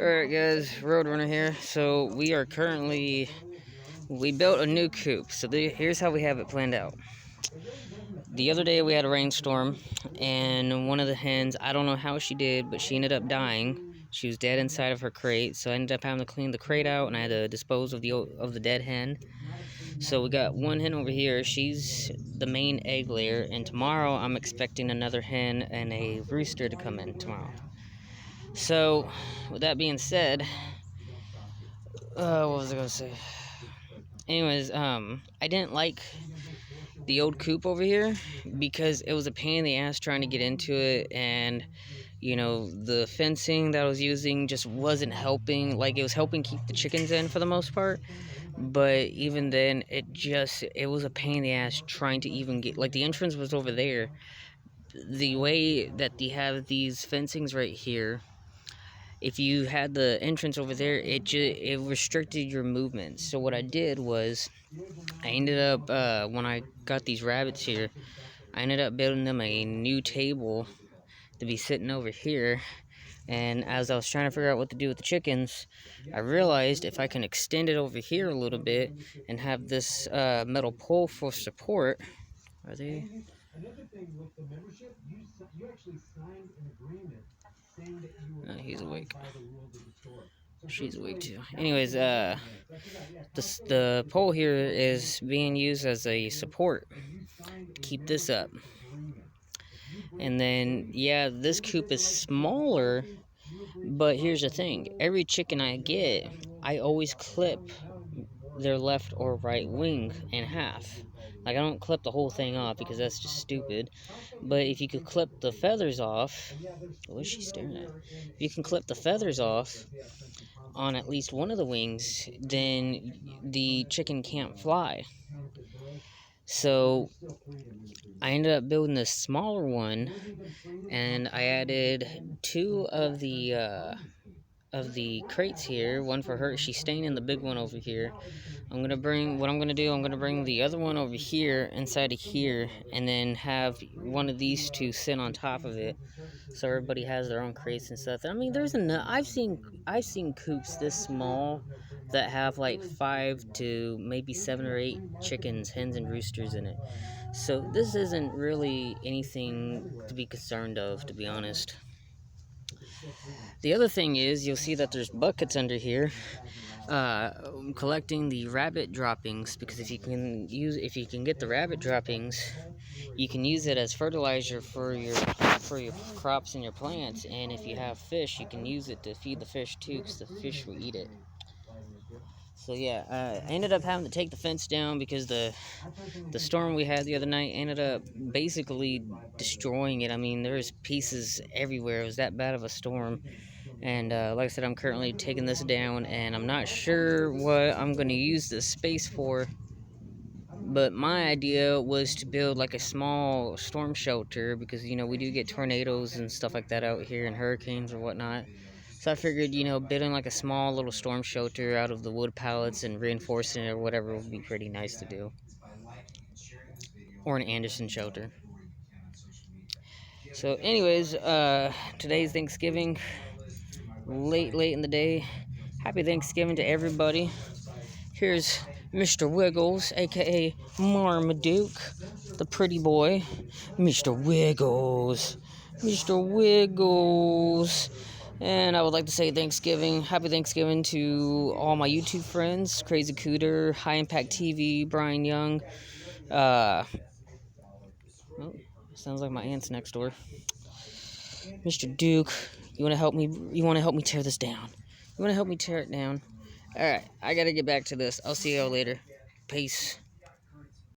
Alright guys, Roadrunner here. So we built a new coop. So here's how we have it planned out. The other day we had a rainstorm, and one of the hens, I don't know how she did, but she ended up dying. She was dead inside of her crate, so I ended up having to clean the crate out, and I had to dispose of the dead hen. So we got one hen over here. She's the main egg layer, and tomorrow I'm expecting another hen and a rooster to come in tomorrow. So, with that being said, what was I gonna say? Anyways, I didn't like the old coop over here because it was a pain in the ass trying to get into it, and you know, the fencing that I was using just wasn't helping. Like, it was helping keep the chickens in for the most part, but even then, it was a pain in the ass trying to even get, like, the entrance was over there. The way that they have these fencings right here, if you had the entrance over there, it restricted your movement. So what I did was, I ended up, when I got these rabbits here, I ended up building them a new table to be sitting over here. And as I was trying to figure out what to do with the chickens, I realized if I can extend it over here a little bit and have this metal pole for support. Are they? Another thing with the membership, you actually signed an agreement saying that you were he's awake. She's awake too. Anyways, the pole here is being used as a support to keep this up. And then, yeah, this coop is smaller, but here's the thing. Every chicken I get, I always clip their left or right wing in half. Like, I don't clip the whole thing off because that's just stupid. But if you could clip the feathers off... What is she staring at? If you can clip the feathers off on at least one of the wings, then the chicken can't fly. So I ended up building this smaller one, and I added two of the crates here, one for her. She's staying in the big one over here. I'm gonna bring the other one over here, inside of here, and then have one of these two sit on top of it, so everybody has their own crates and stuff. I mean, there's enough. I've seen coops this small that have like 5 to maybe 7 or 8 chickens, hens, and roosters in it. So this isn't really anything to be concerned of, to be honest. The other thing is, you'll see that there's buckets under here, collecting the rabbit droppings, because if you can get the rabbit droppings, you can use it as fertilizer for your crops and your plants. And if you have fish, you can use it to feed the fish too, because the fish will eat it. So yeah, I ended up having to take the fence down because the storm we had the other night ended up basically destroying it. I mean, there's pieces everywhere. It was that bad of a storm. And like I said, I'm currently taking this down, and I'm not sure what I'm going to use this space for. But my idea was to build like a small storm shelter, because, you know, we do get tornadoes and stuff like that out here, and hurricanes or whatnot. So I figured, you know, building like a small little storm shelter out of the wood pallets and reinforcing it or whatever would be pretty nice to do. Or an Anderson shelter. So anyways, today's Thanksgiving. Late in the day. Happy Thanksgiving to everybody. Here's Mr. Wiggles, aka Marmaduke, the pretty boy. Mr. Wiggles. Mr. Wiggles. And I would like to say happy Thanksgiving to all my YouTube friends, Crazy Cooter, High Impact TV, Brian Young. Oh, sounds like my aunt's next door. Mr. Duke, you want to help me? You want to help me tear this down? You want to help me tear it down? All right, I gotta get back to this. I'll see y'all later. Peace.